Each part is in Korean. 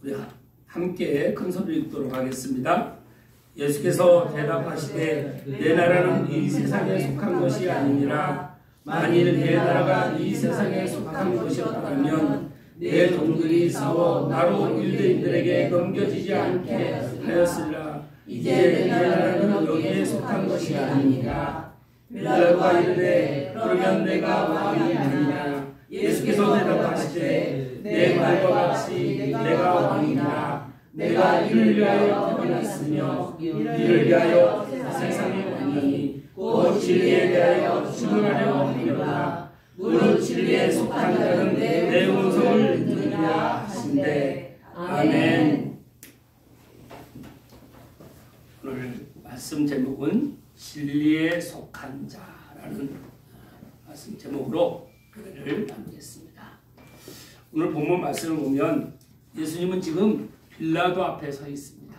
우리 함께 큰 소리를 읽도록 하겠습니다. 예수께서 대답하시되 내 나라는 이 세상에 속한 것이 아니니라. 만일 내 나라가 이 세상에 속한 것이었다면 내 종들이 싸워 나로 유대인들에게 넘겨지지 않게 하였으리라. 이제 내 나라는 여기에 속한 것이 아니니라. 빌라도가 이르되 그러면 내가 왕이 아니냐. 예수께서 대답하시되 내 말과 같이 내가 왕이니라. 내가 이를 위하여 태어났으며 이를 위하여 세상의 왕이니 곧 진리에 대하여 증언하려 하리로다. 무릇 진리에 속한 자는 내 음성을 듣느니라 하신대. 아멘. 오늘 말씀 제목은 진리에 속한 자라는 말씀 제목으로 글을 나누겠습니다. 오늘 본문 말씀을 보면 예수님은 지금 빌라도 앞에 서 있습니다.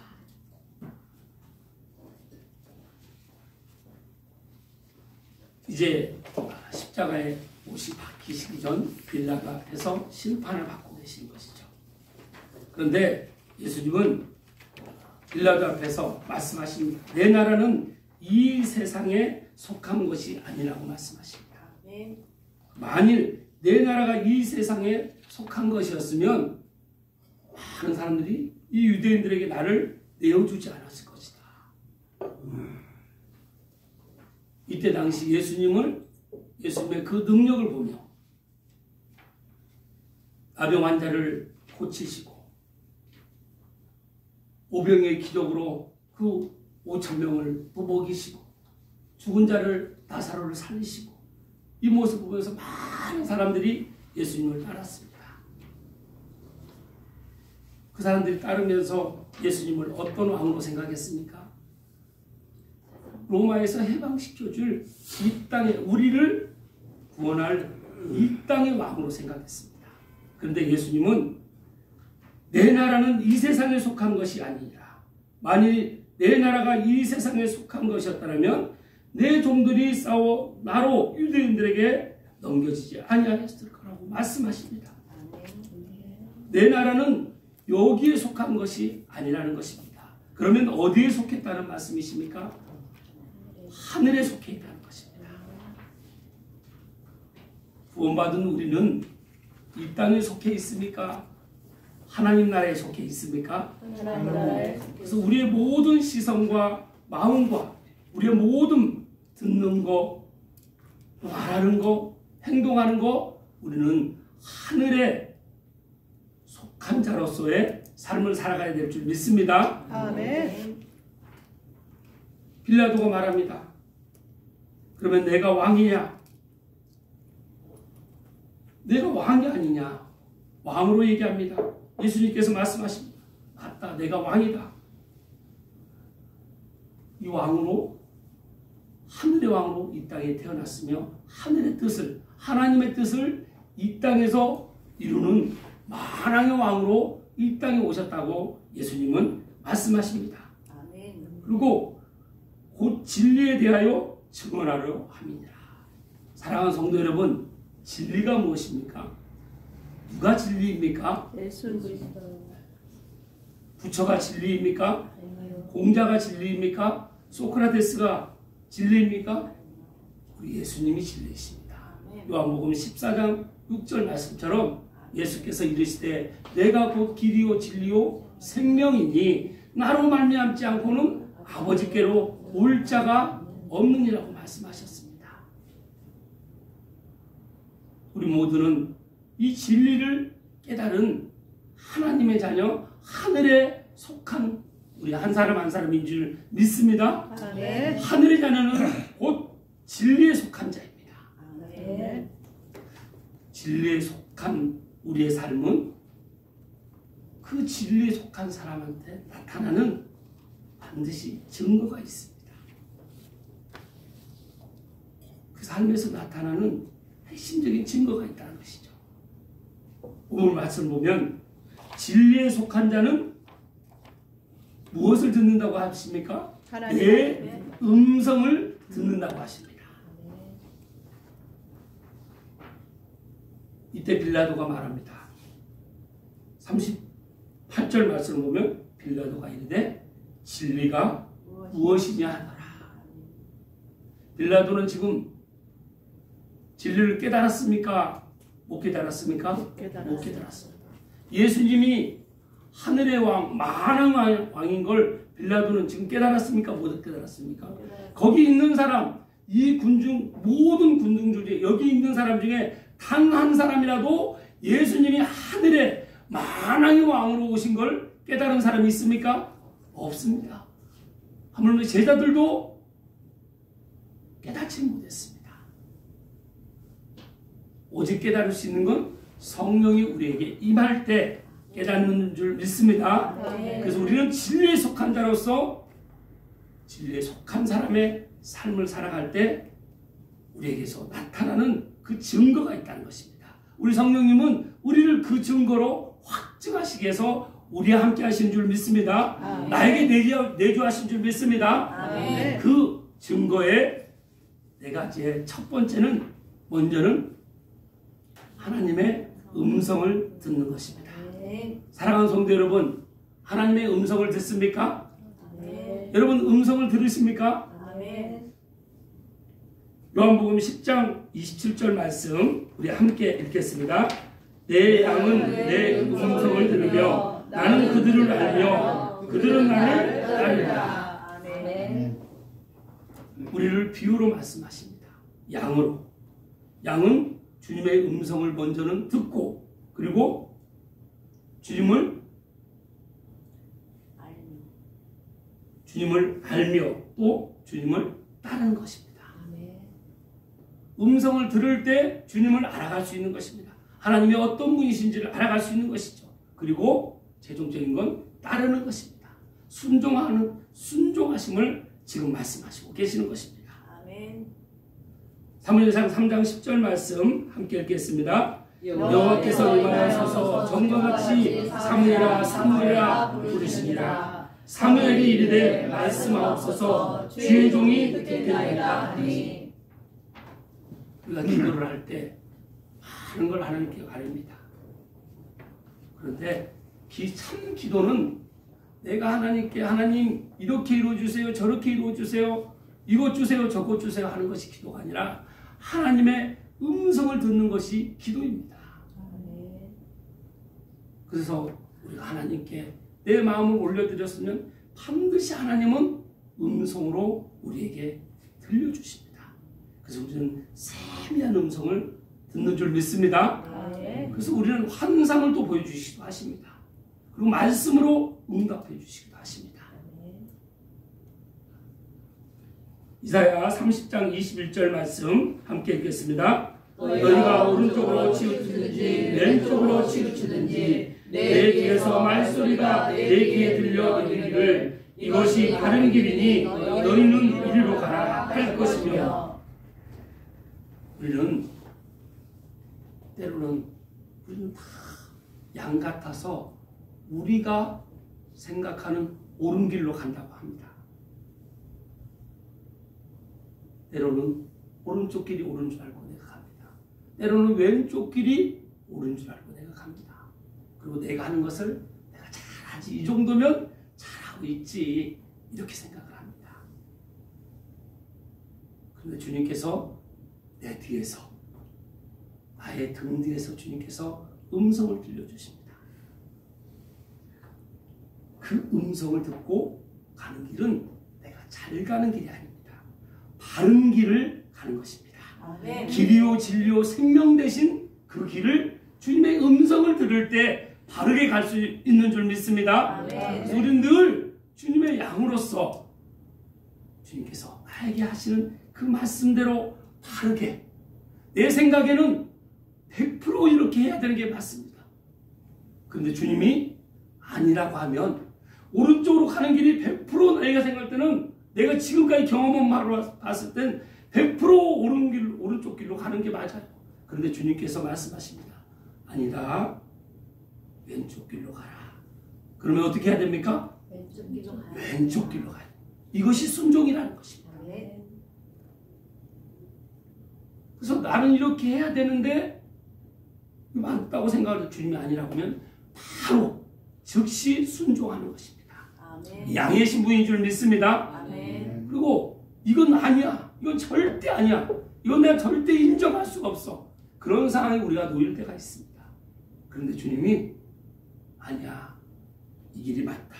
이제 십자가에 못이 박히시기 전 빌라도 앞에서 심판을 받고 계신 것이죠. 그런데 예수님은 빌라도 앞에서 말씀하십니다. 내 나라는 이 세상에 속한 것이 아니라고 말씀하십니다. 만일 내 나라가 이 세상에 속한 것이었으면 많은 사람들이 이 유대인들에게 나를 내어주지 않았을 것이다. 이때 당시 예수님의 그 능력을 보며 나병 환자를 고치시고 오병의 기적으로 그 5,000명을 먹이시고 죽은 자를 나사로를 살리시고 이 모습을 보면서 많은 사람들이 예수님을 따랐습니다. 그 사람들이 따르면서 예수님을 어떤 왕으로 생각했습니까? 로마에서 해방시켜줄 이 땅에 우리를 구원할 이 땅의 왕으로 생각했습니다. 그런데 예수님은 내 나라는 이 세상에 속한 것이 아니라 만일 내 나라가 이 세상에 속한 것이었다면 내 종들이 싸워 나로 유대인들에게 넘겨지지 아니하였을 거라고 말씀하십니다. 내 나라는 여기에 속한 것이 아니라는 것입니다. 그러면 어디에 속했다는 말씀이십니까? 하늘에 속해 있다는 것입니다. 구원받은 우리는 이 땅에 속해 있습니까? 하나님 나라에 속해 있습니까? 그래서 우리의 모든 시선과 마음과 우리의 모든 듣는 거, 말하는 거, 행동하는 거 우리는 하늘에 속한 자로서의 삶을 살아가야 될 줄 믿습니다. 아멘. 빌라도가 말합니다. 그러면 내가 왕이냐? 내가 왕이 아니냐? 왕으로 얘기합니다. 예수님께서 말씀하십니다. 맞다, 내가 왕이다. 이 왕으로 하늘의 왕으로 이 땅에 태어났으며 하늘의 뜻을 하나님의 뜻을 이 땅에서 이루는 만왕의 왕으로 이 땅에 오셨다고 예수님은 말씀하십니다. 아멘. 그리고 곧 진리에 대하여 증언하려 함이니라. 사랑하는 성도 여러분, 진리가 무엇입니까? 누가 진리입니까? 예수 그리스도. 부처가 진리입니까? 공자가 진리입니까? 소크라테스가 진리입니까? 우리 예수님이 진리이십니다. 요한복음 14장 6절 말씀처럼 예수께서 이르시되 내가 곧 길이요 진리요 생명이니 나로 말미암지 않고는 아버지께로 올 자가 없느니라고 말씀하셨습니다. 우리 모두는 이 진리를 깨달은 하나님의 자녀, 하늘에 속한 우리 한 사람 한 사람인 줄 믿습니다. 네. 하늘의 자녀는 곧 진리에 속한 자입니다. 네. 진리에 속한 우리의 삶은 그 진리에 속한 사람한테 나타나는 반드시 증거가 있습니다. 그 삶에서 나타나는 핵심적인 증거가 있다는 것이죠. 오늘 말씀 보면 진리에 속한 자는 무엇을 듣는다고 하십니까? 내 음성을 듣는다고 하십니다. 이때 빌라도가 말합니다. 8절 말씀을 보면 빌라도가 이르되 진리가 무엇이냐 하더라. 빌라도는 지금 진리를 깨달았습니까? 못 깨달았습니까? 못 깨달았습니다. 예수님이 하늘의 왕, 만왕 왕인 걸 빌라도는 지금 깨달았습니까? 못 깨달았습니까? 거기 있는 사람, 이 군중, 모든 군중 중에 여기 있는 사람 중에 단 한 사람이라도 예수님이 하늘의 만왕의 왕으로 오신 걸 깨달은 사람이 있습니까? 없습니다. 하물며 제자들도 깨닫지 못했습니다. 오직 깨달을 수 있는 건 성령이 우리에게 임할 때 깨닫는 줄 믿습니다. 그래서 우리는 진리에 속한 자로서 진리에 속한 사람의 삶을 살아갈 때 우리에게서 나타나는 그 증거가 있다는 것입니다. 우리 성령님은 우리를 그 증거로 확증하시기 위해서 우리와 함께 하신 줄 믿습니다. 아멘. 나에게 내주하신 줄 믿습니다. 아멘. 그 증거에 네 가지의 첫 번째는 먼저는 하나님의 음성을 듣는 것입니다. 아멘. 사랑하는 성도 여러분, 하나님의 음성을 듣습니까? 아멘. 여러분 음성을 들으십니까? 아멘. 요한복음 10장 27절 말씀 우리 함께 읽겠습니다. 내 양은 내 음성을 들으며 나는 그들을 알며 그들은 나를 따르리라. 아멘. 우리를 비유로 말씀하십니다. 양으로. 양은 주님의 음성을 먼저는 듣고 그리고 주님을 알며 또 주님을 따르는 것입니다. 아멘. 음성을 들을 때 주님을 알아갈 수 있는 것입니다. 하나님이 어떤 분이신지를 알아갈 수 있는 것이죠. 그리고 최종적인 건 따르는 것입니다. 순종하심을 지금 말씀하시고 계시는 것입니다. 아멘. 사무엘상 3장 10절 말씀 함께 읽겠습니다. 여호와께서 임하셔서 정과같이 사무엘아 사무엘아 부르시니라. 사무엘이 이르되 말씀하옵소서 주의 종이 듣겠나이다 하니. 우리가 기도를 할 때 많은 걸 하나님께 아릅니다. 그런데 참 기도는 내가 하나님께 하나님 이렇게 이루어주세요 저렇게 이루어주세요 이것 주세요 저것 주세요 하는 것이 기도가 아니라 하나님의 음성을 듣는 것이 기도입니다. 아멘. 그래서 우리가 하나님께 내 마음을 올려드렸으면 반드시 하나님은 음성으로 우리에게 들려주십니다. 그래서 우리는 세미한 음성을 듣는 줄 믿습니다. 아멘. 그래서 우리는 환상을 또 보여주시기도 하십니다. 그리고 말씀으로 응답해 주시기도 하십니다. 아멘. 이사야 30장 21절 말씀 함께 읽겠습니다. 너희가 오른쪽으로 치우치든지 왼쪽으로 치우치든지 내 귀에서 말소리가 내 귀에 들려 이르기를 이것이 바른 길이니 너희는 이리로 가라 할 것이며. 우리는 때로는 우리는 다 양 같아서 우리가 생각하는 옳은 길로 간다고 합니다. 때로는 오른쪽 길이 옳은 줄 알고 내가 갑니다. 때로는 왼쪽 길이 옳은 줄 알고 내가 갑니다. 그리고 내가 하는 것을 내가 잘하지 이 정도면 잘하고 있지 이렇게 생각을 합니다. 그런데 주님께서 내 뒤에서 나의 등 뒤에서 주님께서 음성을 들려주십니다. 그 음성을 듣고 가는 길은 내가 잘 가는 길이 아닙니다. 바른 길을 가는 것입니다. 아멘. 길이요 진리요 생명 되신 그 길을 주님의 음성을 들을 때 바르게 갈 수 있는 줄 믿습니다. 아멘. 그래서 우리는 늘 주님의 양으로서 주님께서 나에게 하시는 그 말씀대로 바르게 내 생각에는 100% 이렇게 해야 되는 게 맞습니다. 그런데 주님이 아니라고 하면 오른쪽으로 가는 길이 100% 내가 생각할 때는 내가 지금까지 경험한 말로 봤을 땐 100% 오른쪽 길로 가는 게 맞아요. 그런데 주님께서 말씀하십니다. 아니다. 왼쪽 길로 가라. 그러면 어떻게 해야 됩니까? 왼쪽 길로 가야 왼쪽 길로 가야 돼요. 이것이 순종이라는 것입니다. 아멘. 그래서 나는 이렇게 해야 되는데 맞다고 생각할 때 주님이 아니라고 하면 바로 즉시 순종하는 것입니다. 아멘. 양의 신부인 줄 믿습니다. 아멘. 그리고 이건 아니야. 이건 절대 아니야. 이건 내가 절대 인정할 수가 없어. 그런 상황에 우리가 놓일 때가 있습니다. 그런데 주님이 아니야. 이 길이 맞다.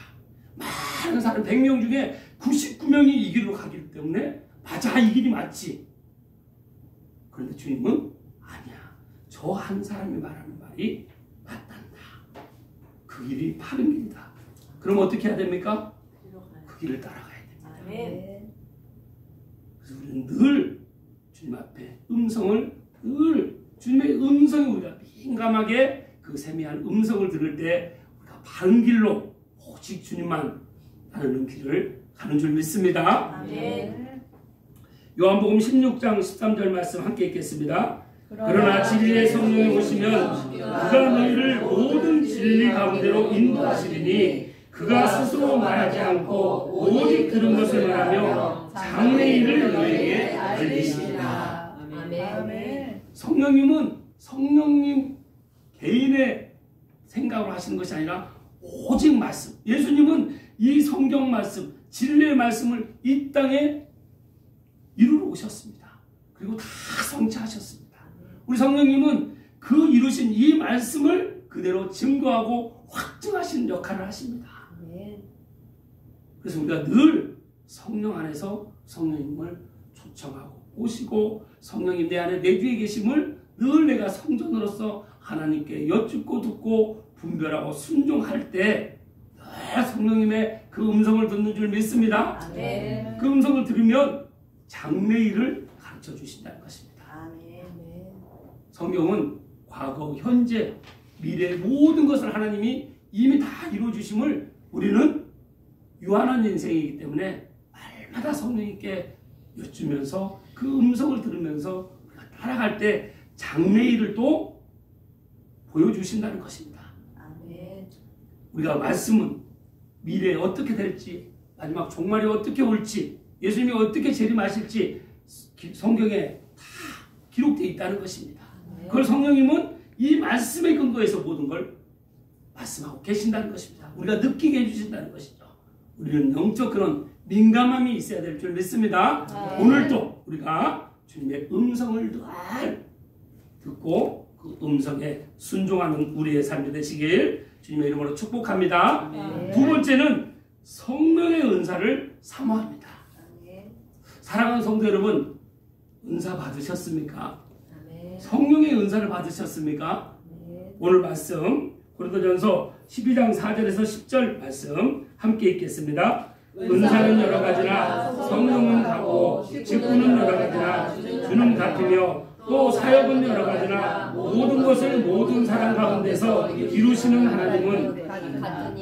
많은 사람 100명 중에 99명이 이 길로 가기 때문에 맞아. 이 길이 맞지. 그런데 주님은 아니야. 저 한 사람이 말하는 말이 맞단다. 그 길이 바른 길이다. 그럼 어떻게 해야 됩니까? 그 길을 따라가야 됩니다. 아멘. 그래서 우리는 늘 주님 앞에 늘 주님의 음성이 우리가 민감하게 그 세미한 음성을 들을 때 우리가 바른 길로 오직 주님만 따르는 길을 가는 줄 믿습니다. 아멘. 요한복음 16장 13절 말씀 함께 읽겠습니다. 그러나 진리의 성령이 오시면 그가 너희를 모든 진리 가운데로 인도하시리니 그가 스스로 말하지 않고 오직 들은 것을 말하며 장래의 일을 너희에게 알리시리라. 아멘. 성령님 개인의 생각으로 하시는 것이 아니라 오직 말씀. 예수님은 이 성경 말씀, 진리의 말씀을 이 땅에 이루러 오셨습니다. 그리고 다 성취하셨습니다. 우리 성령님은 그 이루신 이 말씀을 그대로 증거하고 확증하시는 역할을 하십니다. 그래서 우리가 늘 성령 안에서 성령님을 초청하고 오시고 성령님 내 안에 내 뒤에 계심을 늘 내가 성전으로서 하나님께 여쭙고 듣고 분별하고 순종할 때 늘 성령님의 그 음성을 듣는 줄 믿습니다. 아멘. 그 음성을 들으면 장래일을 가르쳐 주신다는 것입니다. 아멘. 성경은 과거, 현재, 미래 모든 것을 하나님이 이미 다 이루어 주심을 우리는 유한한 인생이기 때문에 날마다 성령님께 여쭈면서 그 음성을 들으면서 우리가 따라갈 때 장래일을 또 보여주신다는 것입니다. 아멘. 우리가 말씀은 미래에 어떻게 될지, 마지막 종말이 어떻게 올지, 예수님이 어떻게 재림하실지 성경에 다 기록되어 있다는 것입니다. 그걸 성령님은 이 말씀에 근거해서 모든 걸 말씀하고 계신다는 것입니다. 우리가 느끼게 해주신다는 것이죠. 우리는 영적 그런 민감함이 있어야 될 줄 믿습니다. 오늘도 우리가 주님의 음성을 늘 듣고 그 음성에 순종하는 우리의 삶이 되시길 주님의 이름으로 축복합니다. 두 번째는 성령의 은사를 사모합니다. 사랑하는 성도 여러분, 은사 받으셨습니까? 성령의 은사를 받으셨습니까? 오늘 말씀 고린도전서 12장 4절에서 10절 말씀 함께 읽겠습니다. 은사는 여러 가지나 성령은 같고 직분은 여러 가지나 주는 같으며 또 사역은 여러 가지나 모든 것을 모든 사람 가운데서 이루시는 하나님은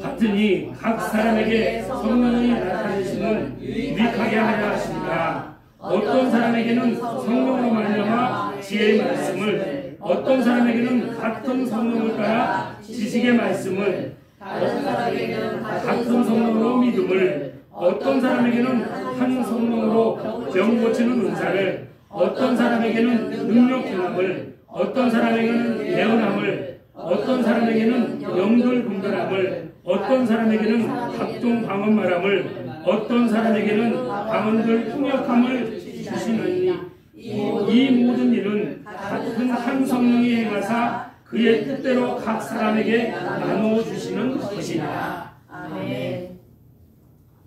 같으니 각 사람에게 성령이 나타내심은 유익하게 하려 하십니다. 어떤 사람에게는 성령으로 말미암아 지혜의 말씀을, 어떤 사람에게는 같은 성령을 따라 지식의 말씀을, 어떤 사람에게는 같은 성령으로 믿음을, 어떤 사람에게는 한 성령으로 병 고치는 은사를, 어떤 사람에게는 능력 경험을, 어떤 사람에게는 예언함을, 어떤 사람에게는 영들 분별함을, 어떤 사람에게는 각종 방언 말함을, 어떤 사람에게는 방언들 통역함을 주시느니 이 모든 일은 같은 한 성령이 행하사 그의 뜻대로 각 사람에게 나누어 주시는 것이니라. 아멘.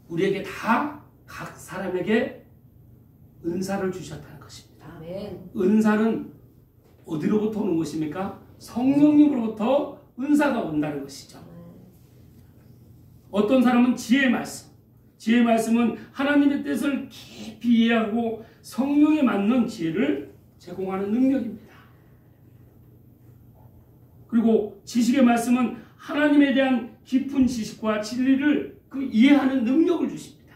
우리에게 다 각 사람에게 은사를 주셨다는 것입니다. 아멘. 은사는 어디로부터 오는 것입니까? 성령님으로부터 은사가 온다는 것이죠. 어떤 사람은 지혜의 말씀, 지혜의 말씀은 하나님의 뜻을 깊이 이해하고 성령에 맞는 지혜를 제공하는 능력입니다. 그리고 지식의 말씀은 하나님에 대한 깊은 지식과 진리를 그 이해하는 능력을 주십니다.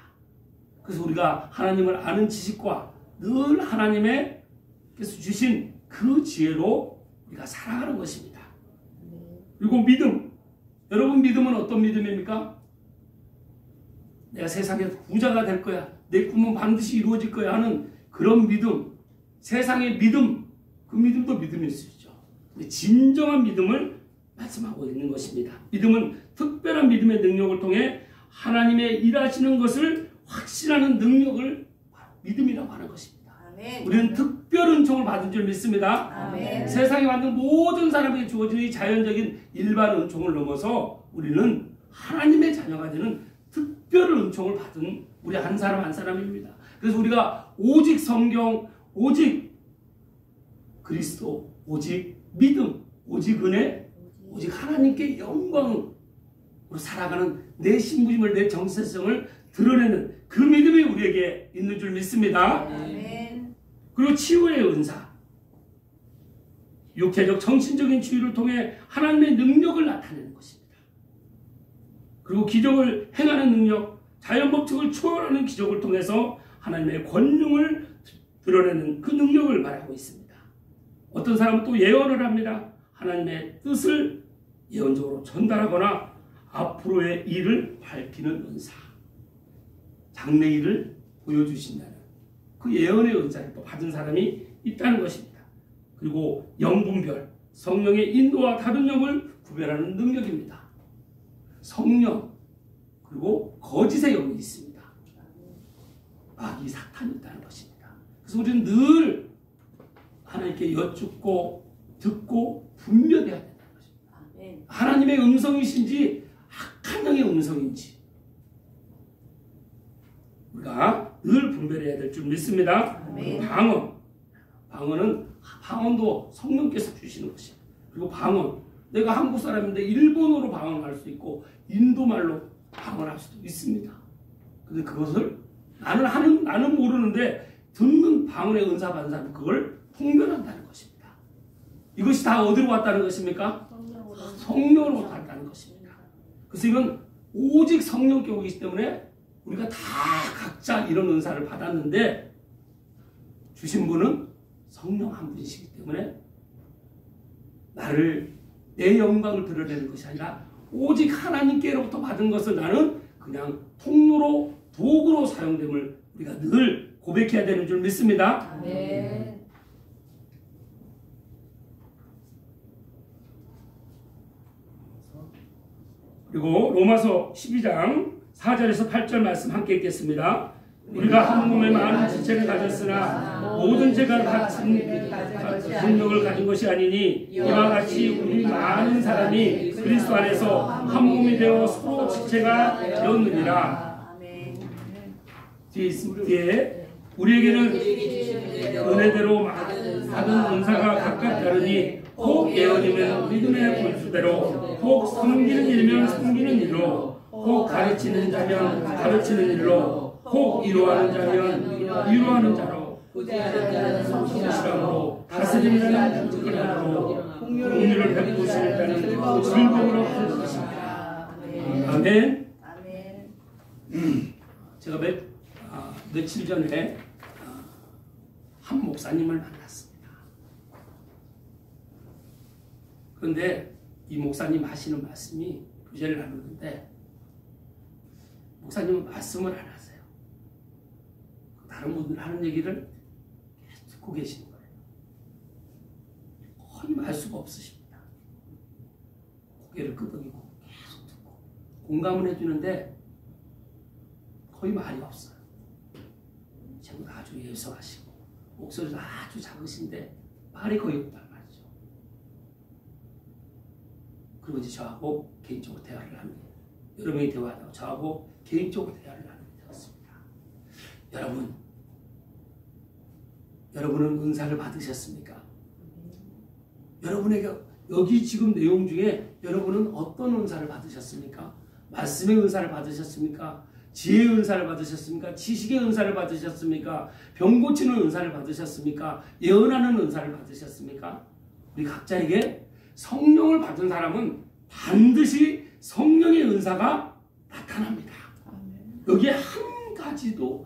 그래서 우리가 하나님을 아는 지식과 늘 하나님께서 주신 그 지혜로 우리가 살아가는 것입니다. 그리고 믿음, 여러분 믿음은 어떤 믿음입니까? 내가 세상에서 부자가 될 거야, 내 꿈은 반드시 이루어질 거야 하는 그런 믿음, 세상의 믿음, 그 믿음도 믿음일 수 있죠. 근데 진정한 믿음을 말씀하고 있는 것입니다. 믿음은 특별한 믿음의 능력을 통해 하나님의 일하시는 것을 확신하는 능력을 믿음이라고 하는 것입니다. 아멘. 우리는 특별 은총을 받은 줄 믿습니다. 아멘. 세상에 만든 모든 사람에게 주어지는 이 자연적인 일반 은총을 넘어서 우리는 하나님의 자녀가 되는 특별 은총을 받은 우리 한 사람 한 사람입니다. 그래서 우리가 오직 성경, 오직 그리스도, 오직 믿음, 오직 은혜, 오직 하나님께 영광으로 살아가는 내 신부임을, 내 정체성을 드러내는 그 믿음이 우리에게 있는 줄 믿습니다. 아멘. 그리고 치유의 은사, 육체적 정신적인 치유를 통해 하나님의 능력을 나타내는 것입니다. 그리고 기적을 행하는 능력, 자연 법칙을 초월하는 기적을 통해서 하나님의 권능을 드러내는 그 능력을 말하고 있습니다. 어떤 사람은 또 예언을 합니다. 하나님의 뜻을 예언적으로 전달하거나 앞으로의 일을 밝히는 은사, 장래일을 보여주신다는 그 예언의 은사를 또 받은 사람이 있다는 것입니다. 그리고 영분별, 성령의 인도와 다른 영을 구별하는 능력입니다. 성령, 그리고 거짓의 영이 있습니다. 마귀 사탄이 있다는 것입니다. 그래서 우리는 늘 하나님께 여쭙고 듣고 분별해야 된다는 것입니다. 아멘. 하나님의 음성이신지 악한 영의 음성인지 우리가 늘 분별해야 될 줄 믿습니다. 아멘. 방언도 성령께서 주시는 것입니다. 그리고 방언, 내가 한국 사람인데 일본어로 방언할 수 있고 인도말로 방언할 수도 있습니다. 근데 그것을 나는 모르는데 듣는 방언의 은사 받은 사람은 그걸 통변한다는 것입니다. 이것이 다 어디로 왔다는 것입니까? 성령으로 갔다는 것입니다. 그래서 이건 오직 성령 교육이기 때문에 우리가 다 각자 이런 은사를 받았는데 주신 분은 성령 한 분이시기 때문에 내 영광을 드러내는 것이 아니라 오직 하나님께로부터 받은 것을 나는 그냥 통로로 도구로 사용됨을 우리가 늘 고백해야 되는 줄 믿습니다. 아멘. 그리고 로마서 12장 4절에서 8절 말씀 함께 읽겠습니다. 우리가 한 몸에 많은 지체를 가졌으나 모든 죄가 같은 능력을 가진 것이 아니니 이와 같이 우리 많은 사람이 그리스도 안에서 한 몸이 되어 서로 지체가 되었느니라. 아멘. 뒤에 우리에게는 은혜대로 받은 은사가 각각 다르니 혹 예언이면 믿음의 본수대로, 혹 섬기는 일이면 섬기는 일로, 혹 가르치는 자면 가르치는 일로, 혹 위로하는 자면 위로하는 자로, 부지하는 성실함으로, 다스리는 자는 부지런함으로, 공유를 베푸실 자는 즐거움으로 하는 것입니다. 아멘. 아멘. 제가 며칠 전에 한 목사님을 만났습니다. 그런데 이 목사님 하시는 말씀이 교제를 나누는데 목사님은 말씀을 안 하세요. 다른 분들 하는 얘기를 계속 듣고 계시는 거예요. 거의 말 수가 없으십니다. 고개를 끄덕이고 계속 듣고 공감은 해주는데 거의 말이 없어요. 제가 아주 예서하시고 목소리도 아주 작으신데 말이 거의 없단 말이죠. 그리고 이제 저하고 개인적으로 대화를 하는 거예요. 여러 명이 대화하다가 저하고 개인적으로 대화를 나누게 되었습니다. 여러분은 은사를 받으셨습니까? 여러분에게 여기 지금 내용 중에 여러분은 어떤 은사를 받으셨습니까? 말씀의 은사를 받으셨습니까? 지혜의 은사를 받으셨습니까? 지식의 은사를 받으셨습니까? 병 고치는 은사를 받으셨습니까? 예언하는 은사를 받으셨습니까? 우리 각자에게 성령을 받은 사람은 반드시 성령의 은사가 나타납니다. 여기에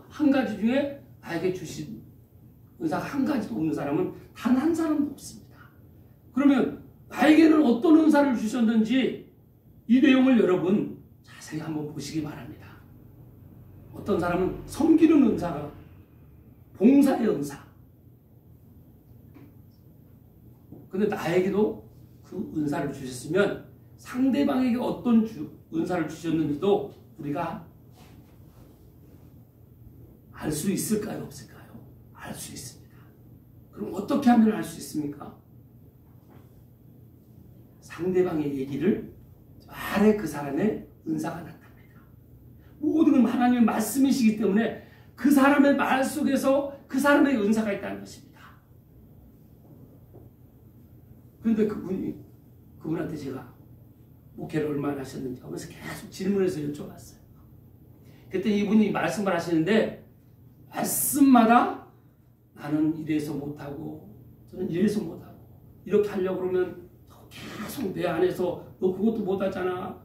한 가지 중에 나에게 주신 은사가 한 가지도 없는 사람은 단 한 사람도 없습니다. 그러면 나에게는 어떤 은사를 주셨는지 이 내용을 여러분 자세히 한번 보시기 바랍니다. 어떤 사람은 섬기는 은사가, 봉사의 은사. 근데 나에게도 그 은사를 주셨으면 상대방에게 어떤 은사를 주셨는지도 우리가 알 수 있을까요? 없을까요? 알 수 있습니다. 그럼 어떻게 하면 알 수 있습니까? 상대방의 얘기를 말해 그 사람의 은사가 나타납니다. 모든 건 하나님의 말씀이시기 때문에 그 사람의 말 속에서 그 사람의 은사가 있다는 것입니다. 그런데 그분한테 제가 목회를 얼마나 하셨는지 하면서 계속 질문해서 여쭤봤어요. 그때 이분이 말씀을 하시는데 말씀마다 나는 이래서 못하고 저는 이래서 못하고 이렇게 하려고 그러면 계속 내 안에서 너 그것도 못하잖아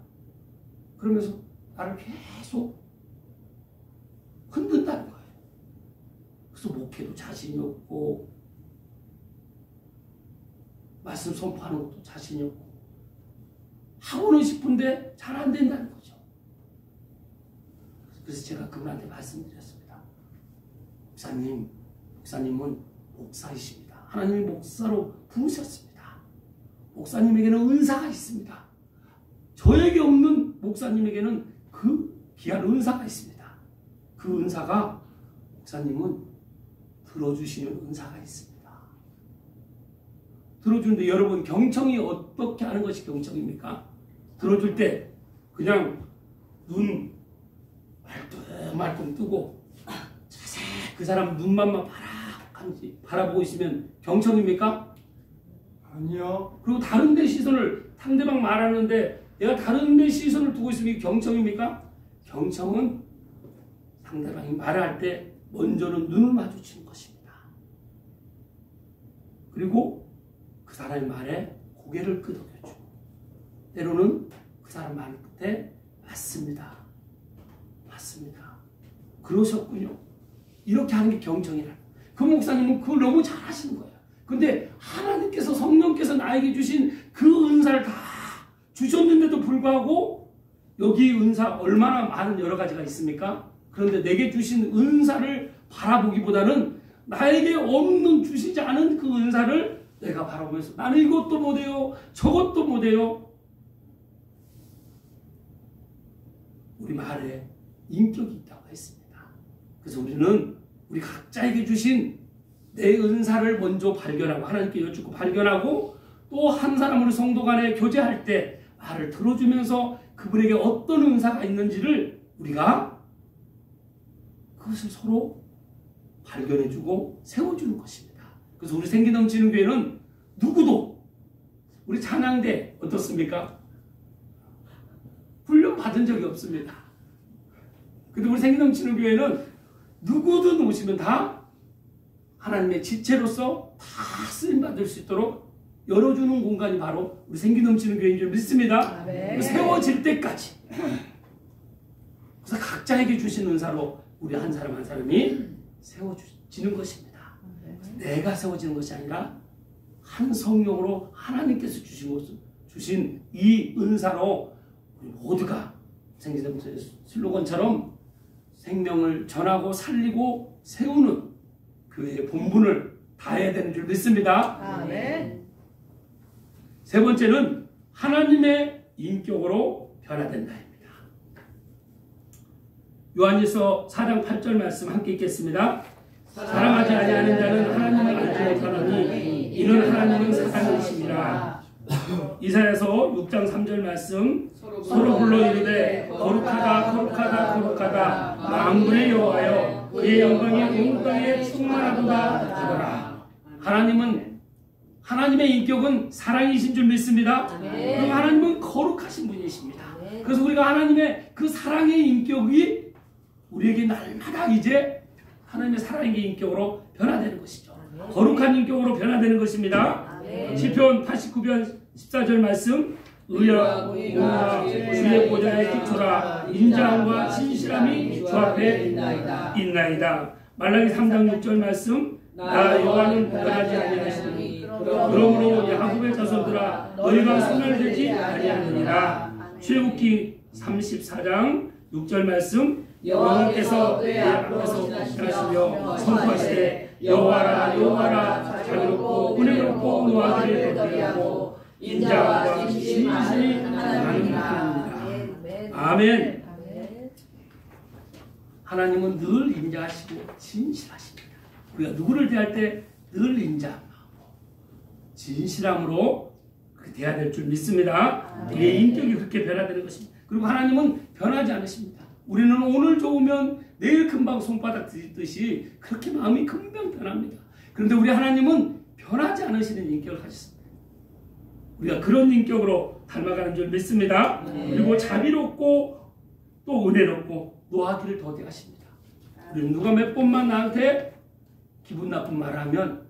그러면서 나를 계속 흔든다는 거예요. 그래서 목회도 자신이 없고 말씀 선포하는 것도 자신이 없고 하고는 싶은데 잘 안 된다는 거죠. 그래서 제가 그분한테 말씀드렸습니다. 목사님은 목사이십니다. 하나님이 목사로 부르셨습니다. 목사님에게는 은사가 있습니다. 저에게 없는 목사님에게는 그 귀한 은사가 있습니다. 그 은사가 목사님은 들어주시는 은사가 있습니다. 들어주는데 여러분 경청이 어떻게 하는 것이 경청입니까? 들어줄 때 그냥 눈 말끔 뜨고 자세히 그 사람 눈만 바라보고 있으면 경청입니까? 아니요. 그리고 다른 데 시선을 상대방 말하는데 내가 다른 데 시선을 두고 있으면 경청입니까? 경청은 상대방이 말할 때 먼저는 눈을 마주치는 것입니다. 그리고 그 사람의 말에 고개를 끄덕여주고 때로는 그 사람 말 끝에 맞습니다. 맞습니다. 그러셨군요. 이렇게 하는 게 경청이라. 그 목사님은 그걸 너무 잘 하시는 거예요. 근데 하나님께서 성령께서 나에게 주신 그 은사를 다 주셨는데도 불구하고 여기 은사 얼마나 많은 여러 가지가 있습니까? 그런데 내게 주신 은사를 바라보기보다는 나에게 없는 주시지 않은 그 은사를 내가 바라보면서 나는 이것도 못해요. 저것도 못해요. 우리 말에 인격이 있다고 했습니다. 그래서 우리는 우리 각자에게 주신 내 은사를 먼저 발견하고 하나님께 여쭙고 발견하고 또 한 사람 우리 성도 간에 교제할 때 말을 들어주면서 그분에게 어떤 은사가 있는지를 우리가 그것을 서로 발견해주고 세워주는 것입니다. 그래서 우리 생기 넘치는 교회는 누구도 우리 찬양대 어떻습니까? 훈련 받은 적이 없습니다. 근데 우리 생기 넘치는 교회는 누구든 오시면 다 하나님의 지체로서 다 쓰임받을 수 있도록 열어주는 공간이 바로 우리 생기 넘치는 교회인 줄 믿습니다. 세워질 때까지. 그래서 각자에게 주신 은사로 우리 한 사람 한 사람이 세워지는 것입니다. 내가 세워지는 것이 아니라 한 성령으로 하나님께서 주신 이 은사로 우리 모두가 생기 넘치는 슬로건처럼 생명을 전하고 살리고 세우는 교회의 본분을 다해야 되는 줄 믿습니다. 아멘. 세 번째는 하나님의 인격으로 변화된다입니다. 요한일서 4장 8절 말씀 함께 읽겠습니다. 사랑하지 아니하는 자는 하나님을 알지 못하노니 이는 하나님은 사랑이시니라. 이사야서 6장 3절 말씀 서로 불러 이르되 거룩하다 거룩하다 거룩하다 만군의 여호와여 그의 영광이 온 땅에 충만하도다 하더라. 하나님의 인격은 사랑이신 줄 믿습니다. 그리고 하나님은 거룩하신 분이십니다. 그래서 우리가 하나님의 그 사랑의 인격이 우리에게 날마다 이제 하나님의 사랑의 인격으로 변화되는 것이죠. 거룩한 인격으로 변화되는 것입니다. 시편 89편 14절 말씀 의와 공의가 주의 보좌에 기초라 인자함과 진실함이 주 앞에 있나이다. 말라기 3장 6절 말씀 나 여호와는 변하지 아니하시니 그러므로 야곱의 자손들아 너희가 소멸되지 아니하느니라. 출애굽기 34장 6절 말씀 여호와께서 내 앞에서 지나시며 선포하시되 여호와라 여호와라 자비롭고 은혜롭고 노하기를 더디하고 인자와 진실이 하나님입니다. 아멘. 하나님은 늘 인자하시고 진실하십니다. 우리가 누구를 대할 때 늘 인자하고 진실함으로 그렇게 대해야 될 줄 믿습니다. 우리의 인격이 그렇게 변화되는 것입니다. 그리고 하나님은 변하지 않으십니다. 우리는 오늘 좋으면 내일 금방 손바닥 뒤집듯이 그렇게 마음이 금방 변합니다. 그런데 우리 하나님은 변하지 않으시는 인격을 가지셨습니다. 우리가 그런 인격으로 닮아가는 줄 믿습니다. 그리고 자비롭고 또 은혜롭고 노하기를 더디하십니다. 우리는 누가 몇 번만 나한테 기분 나쁜 말을 하면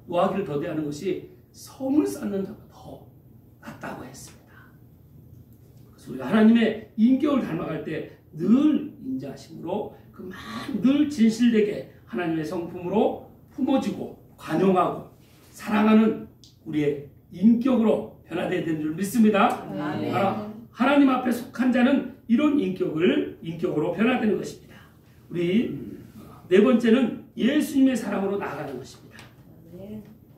노하기를 더디하는 것이 성을 쌓는 자가 더 낫다고 했습니다. 그래서 우리가 하나님의 인격을 닮아갈 때 늘 인자하심으로 늘 진실되게 하나님의 성품으로 품어지고 관용하고 사랑하는 우리의 인격으로 변화되어야 되는 줄 믿습니다. 하나님 앞에 속한 자는 이런 인격으로 변화되는 것입니다. 우리 네 번째는 예수님의 사랑으로 나아가는 것입니다.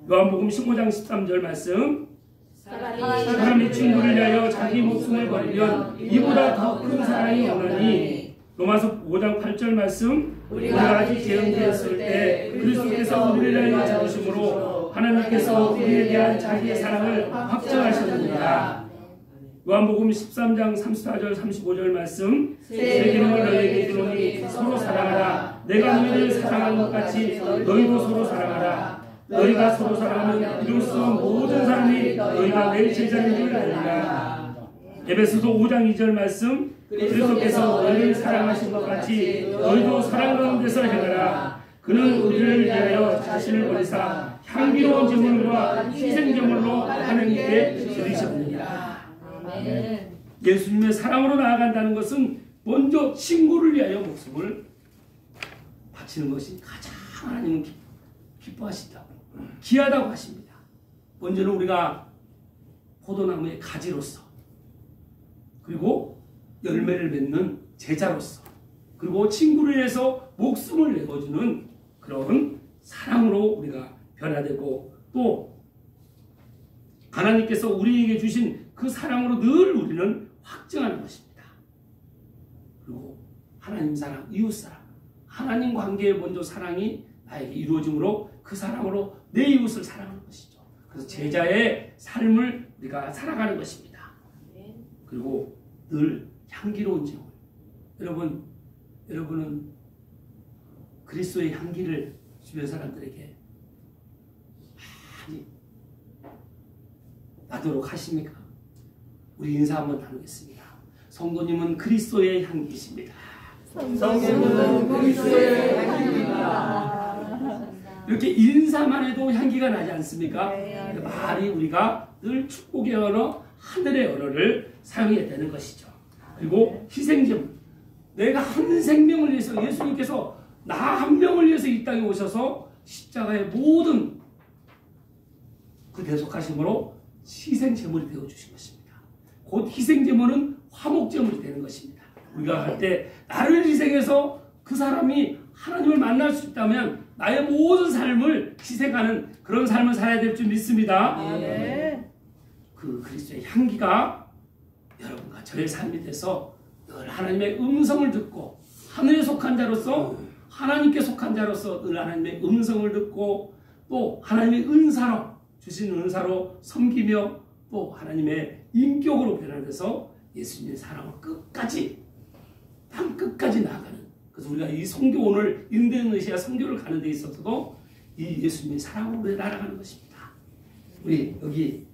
요한복음 15장 13절 말씀, 사람이 친구를 위하여 자기 목숨을 버리면 이보다 더 큰 사랑이 없나니. 로마서 5장 8절 말씀, 우리가 아직 죄인되었을 때 그리스도께서 우리를 위하여 죽으심으로 하나님께서 우리에 대한 자기의 사랑을 확증하셨느니라. 요한복음 13장 34절 35절 말씀, 새 계명을 너희에게 주노니 서로 사랑하라. 내가 너희를 사랑한 것 같이 너희도 서로 사랑하라. 너희가 서로 사랑하면 이로써 모든 사람이 너희가 내 제자인 줄 알리라. 에베소서 5장 2절 말씀, 그리스도께서 너희를 사랑하신 것 같이 너희도 사랑 가운데서 행하라. 그는 우리를 위하여 자신을 버리사 향기로운 제물과 희생제물로 하나님께 드리셨느니라. 예수님의 사랑으로 나아간다는 것은 먼저 친구를 위하여 목숨을 바치는 것이 가장 하나님은 기뻐하신다고, 귀하다고 하십니다. 먼저는 우리가 포도나무의 가지로서, 그리고 열매를 맺는 제자로서, 그리고 친구를 위해서 목숨을 내어주는 그런 사랑으로 우리가 변화되고, 또 하나님께서 우리에게 주신 그 사랑으로 늘 우리는 확증하는 것입니다. 그리고 하나님 사랑, 이웃 사랑, 하나님 관계에 먼저 사랑이 나에게 이루어짐으로 그 사랑으로 내 이웃을 사랑하는 것이죠. 그래서 제자의 삶을 우리가 살아가는 것입니다. 그리고 늘 향기로운 제물. 여러분은 그리스도의 향기를 주변 사람들에게 많이 나도록 하십니까? 우리 인사 한번 나누겠습니다. 성도님은 그리스도의 향기이십니다. 성도님은 그리스도의 향기입니다. 이렇게 인사만 해도 향기가 나지 않습니까? 말이 우리가 늘 축복의 언어, 하늘의 언어를 사용해야 되는 것이죠. 그리고 희생제물. 내가 한 생명을 위해서, 예수님께서 나 한 명을 위해서 이 땅에 오셔서 십자가의 모든 그 대속하심으로 희생제물이 되어주신 것입니다. 곧 희생제물은 화목제물이 되는 것입니다. 우리가 할 때 나를 희생해서 그 사람이 하나님을 만날 수 있다면 나의 모든 삶을 희생하는 그런 삶을 살아야 될 줄 믿습니다. 그 그리스도의 향기가 여러분과 저의 삶이 돼서 늘 하나님의 음성을 듣고, 하늘에 속한 자로서, 하나님께 속한 자로서 늘 하나님의 음성을 듣고, 또 하나님의 은사로, 주신 은사로 섬기며, 또 하나님의 인격으로 변화돼서 예수님의 사랑을 끝까지, 땅 끝까지 나아가는. 그래서 우리가 이 선교, 오늘 인도네시아 선교를 가는 데 있어서도 이 예수님의 사랑으로 날아가는 것입니다. 우리 여기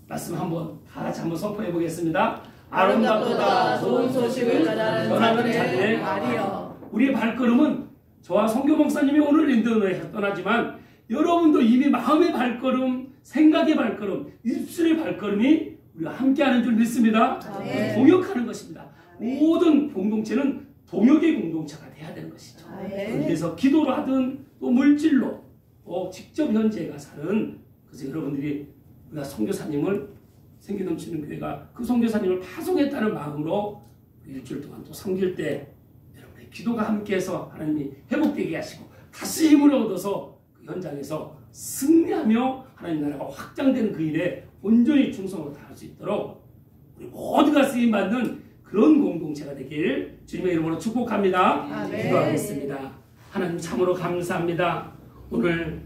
말씀 다 같이 한번 선포해 보겠습니다. 아름답도다 좋은 소식을 전하는 자들의 말이여. 우리의 발걸음은 저와 선교 목사님이 오늘 인도네시아 떠나지만 여러분도 이미 마음의 발걸음, 생각의 발걸음, 입술의 발걸음이 우리가 함께하는 줄 믿습니다. 동역하는 것입니다. 모든 공동체는 동역의 공동체가 돼야 되는 것이죠. 그래서 기도로 하든 또 물질로 또 직접 현재가 사는, 그래서 여러분들이 우리가 선교사님을, 생기 넘치는 교회가 그 선교사님을 파송했다는 마음으로 일주일 동안 또 섬길 때 여러분의 기도가 함께해서 하나님이 회복되게 하시고 다시 힘을 얻어서 그 현장에서 승리하며 하나님 나라가 확장되는 그 일에 온전히 충성으로 다할 수 있도록 우리 모두가 쓰임받는 그런 공동체가 되길 주님의 이름으로 축복합니다. 아멘. 기도하겠습니다. 하나님 참으로 감사합니다. 오늘